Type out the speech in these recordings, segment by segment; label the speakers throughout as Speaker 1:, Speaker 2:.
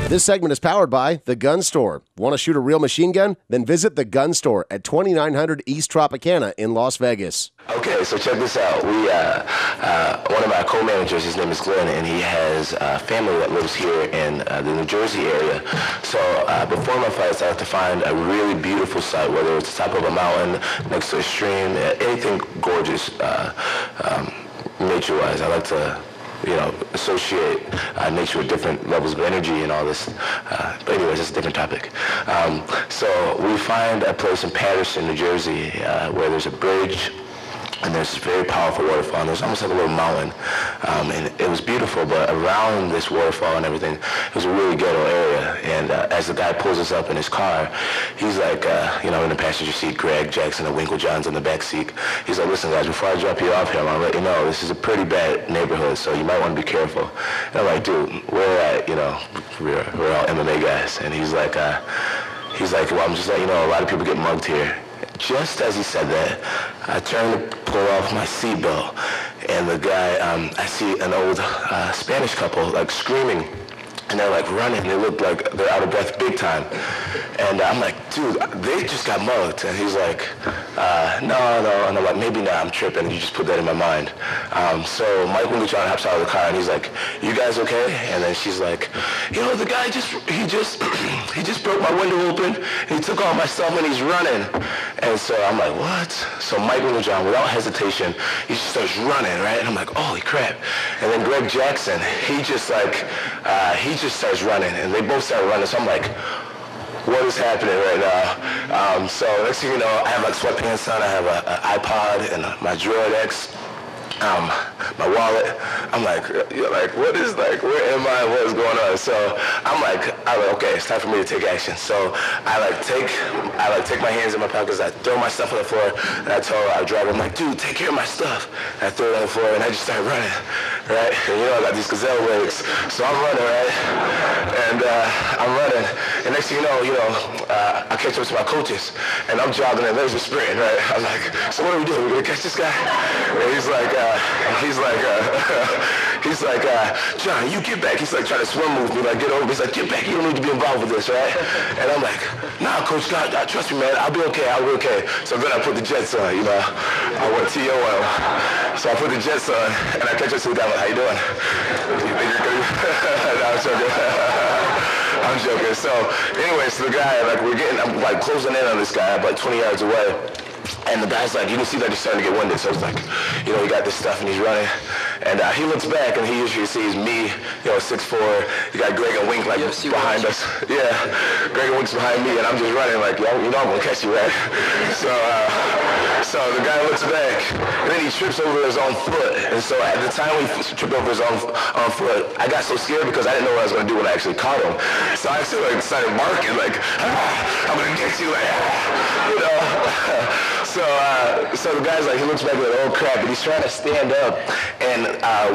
Speaker 1: This segment is powered by The Gun Store. Want to shoot a real machine gun? Then visit The Gun Store at 2900 East Tropicana in Las Vegas.
Speaker 2: Okay, so check this out. We, one of my co-managers, his name is Glenn, and he has family that lives here in the New Jersey area. So before my fights, I like to find a really beautiful site, whether it's the top of a mountain, next to a stream, anything gorgeous nature-wise. I like to associate nature with different levels of energy and all this. But anyways, it's a different topic. So we find a place in Patterson, New Jersey, where there's a bridge, and there's this very powerful waterfall, and there's almost like a little mountain. And it was beautiful, but around this waterfall and everything, it was a really ghetto area. And as the guy pulls us up in his car, he's like, in the passenger seat, Greg, Jackson, and Winklejohn's in the back seat. He's like, listen, guys, before I drop you off here, I want to let you know this is a pretty bad neighborhood, so you might want to be careful. And I'm like, dude, we're at, we're all MMA guys. And he's like, well, I'm just letting you know, a lot of people get mugged here. Just as he said that, I turned to pull off my seatbelt, and the guy, I see an old Spanish couple, like, screaming, and they're, like, running. They look like they're out of breath big time. And I'm like, dude, they just got mugged. And he's like, no. And I'm like, maybe not, I'm tripping. You just put that in my mind. So Mike Winklejohn hops out of the car, and he's like, you guys okay? And then she's like, the guy he just broke my window open, and he took all my stuff, and he's running. And so I'm like, what? So Mike Winklejohn, without hesitation, he just starts running, right? And I'm like, holy crap. And then Greg Jackson, he just starts running, and they both start running. So I'm like, what is happening right now? So next thing you know, I have like sweatpants on, I have an iPod and my Droid X, my wallet. I'm like, what is, where am I? What is going on? So I'm like, okay, it's time for me to take action. So I take my hands in my pockets, I throw my stuff on the floor, and I tell our driver, I'm like, dude, take care of my stuff. And I throw it on the floor, and I just start running, right? And I got these gazelle legs, so I'm running, right? And I'm running, and next thing you know, I catch up to my coaches, and I'm jogging, and there's a sprint, right? I'm like, so what are we doing? We're gonna catch this guy? And he's like, John, you get back. He's like trying to swim move me, like get over. He's like, get back. You don't need to be involved with this, right? And I'm like, nah, Coach, God, trust me, man. I'll be okay. I'll be okay. So then I put the jets on. I went TOL. So I put the jets on, and I catch up to the guy. I'm like, how you doing? You think you're good? No, I'm joking. I'm joking. So anyway, so the guy, I'm like closing in on this guy. I'm like 20 yards away. And the guy's like, you can see that he's starting to get winded. So it's like, he got this stuff and he's running. And he looks back and he usually sees me, 6'4". You got Greg and Wink UFC behind us. Yeah, Greg and Wink's behind me and I'm just running like, I'm gonna catch you, right? So the guy looks back and then he trips over his own foot. And so at the time he tripped over his own foot, I got so scared because I didn't know what I was gonna do when I actually caught him. So I actually started barking like, I'm gonna get you, So the guy's like, he looks back like, oh crap, and he's trying to stand up. And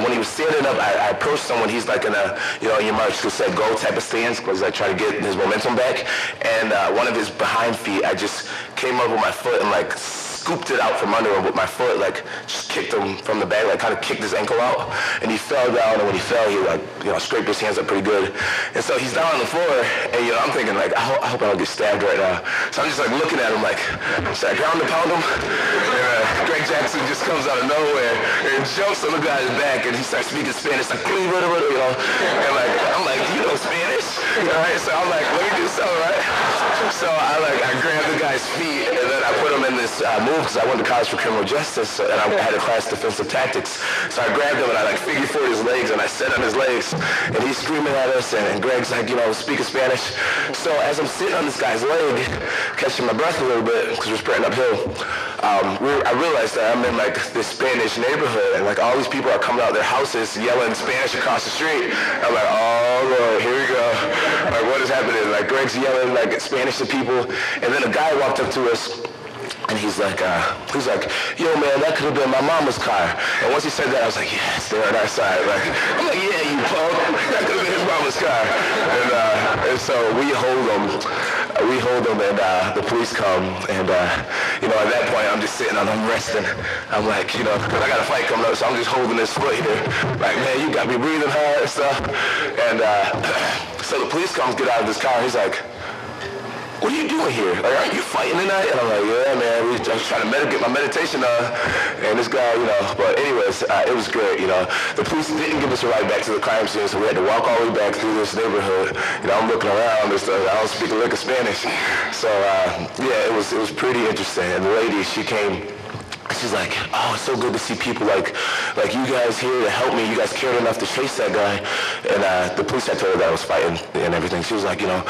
Speaker 2: when he was standing up, I approached someone. He's like in a, your march to set go type of stance, because I try to get his momentum back. And one of his behind feet, I just came up with my foot and scooped it out from under him with my foot, just kicked him from the back, kind of kicked his ankle out. And he fell down, and when he fell, he scraped his hands up pretty good. And so he's down on the floor, and I'm thinking I hope I don't get stabbed right now. So I'm just looking at him should I ground and pound him? And Greg Jackson just comes out of nowhere and jumps on the guy's back, and he starts speaking Spanish, and I'm like, do you know Spanish? Right? So I'm like, let me do something, right? So I grabbed the guy's feet, and then I put him in this move, because I went to college for criminal justice, and I had a class defensive tactics. So I grabbed him, and I figure four his legs, and I set on his legs, and he's screaming at us, and Greg's speaking Spanish. So as I'm sitting on this guy's leg, catching my breath a little bit, because we're sprinting uphill, I realized that I'm in this Spanish neighborhood, and all these people are coming out of their houses yelling Spanish across the street. I'm like, oh Lord, here we go. What is happening? Greg's yelling Spanish to people, and then a guy walked up to us. And he's like, yo, man, that could have been my mama's car. And once he said that, I was like, yes, they're on our side. I'm like, yeah, you punk. That could have been his mama's car. And so we hold him. we hold him, and the police come, and you know, at that point, I'm just sitting and I'm resting. I'm like, you know, because I got a fight coming up, so I'm just holding this foot here. Like, man, you got me breathing hard and stuff. And so the police comes, get out of this car. He's like, what are you doing here? Like, aren't you fighting tonight? And I'm like, yeah, man, I was trying to get my meditation on. And this guy, you know, but anyways, it was great, you know. The police didn't give us a ride back to the crime scene, so we had to walk all the way back through this neighborhood. You know, I'm looking around and stuff. I don't speak a lick of Spanish. So, yeah, it was pretty interesting. And the lady, she came. She's like, oh, it's so good to see people like you guys here to help me. You guys cared enough to chase that guy. And the police had told her that I was fighting and everything. She was like, you know,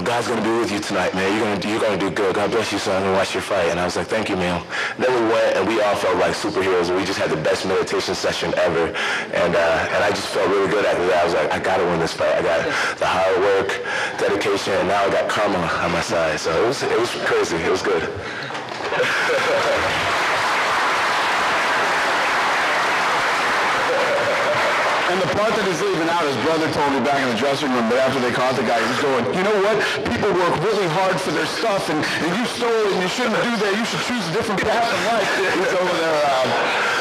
Speaker 2: God's gonna be with you tonight, man. You're gonna do good. God bless you, son. And watch your fight. And I was like, thank you, ma'am. Then we went, and we all felt like superheroes. And we just had the best meditation session ever. And I just felt really good after that. I was like, I gotta win this fight. I got the hard work, dedication, and now I got karma on my side. So it was crazy. It was good.
Speaker 3: And the part that is leaving out, his brother told me back in the dressing room, but after they caught the guy, he's going, you know what? People work really hard for their stuff, and you stole it, and you shouldn't do that. You should choose a different path in life. He's over there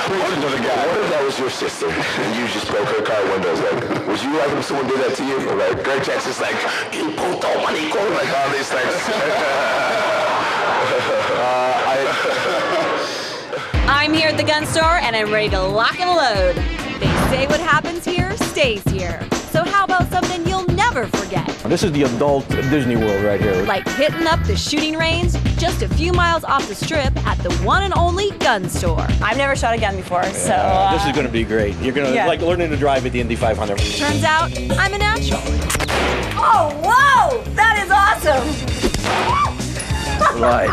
Speaker 3: preaching to the guy.
Speaker 2: What if that was your sister, and you just broke her car windows? Like, would you like if someone did that to you? Or like, Greg Jackson's like, you puto manico, like all these things.
Speaker 4: I'm here at the gun store, and I'm ready to lock and load. They say what happens here stays here. So how about something you'll never forget?
Speaker 5: This is the adult Disney World right here.
Speaker 4: Like hitting up the shooting range just a few miles off the strip at the one and only gun store.
Speaker 6: I've never shot a gun before, so...
Speaker 5: This is going to be great. You're going to like learning to drive at the Indy 500.
Speaker 4: Turns out, I'm a natural.
Speaker 6: Oh, whoa! That is awesome!
Speaker 5: Right.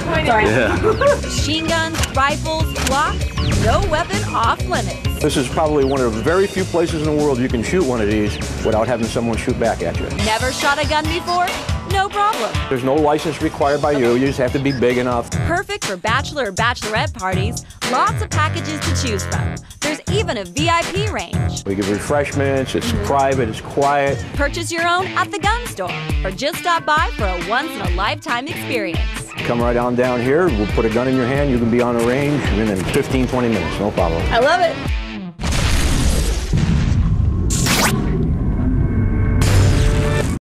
Speaker 4: Yeah. Machine guns, rifles, Glock, no weapon off limits.
Speaker 5: This is probably one of the very few places in the world you can shoot one of these without having someone shoot back at you.
Speaker 4: Never shot a gun before? No problem.
Speaker 5: There's no license required by you. You just have to be big enough.
Speaker 4: Perfect for bachelor or bachelorette parties. Lots of packages to choose from. There's even a VIP range.
Speaker 5: We give refreshments. It's private. It's quiet.
Speaker 4: Purchase your own at the gun store or just stop by for a once-in-a-lifetime experience.
Speaker 5: Come right on down here. We'll put a gun in your hand. You can be on a range within 15, 20 minutes. No problem.
Speaker 6: I love it.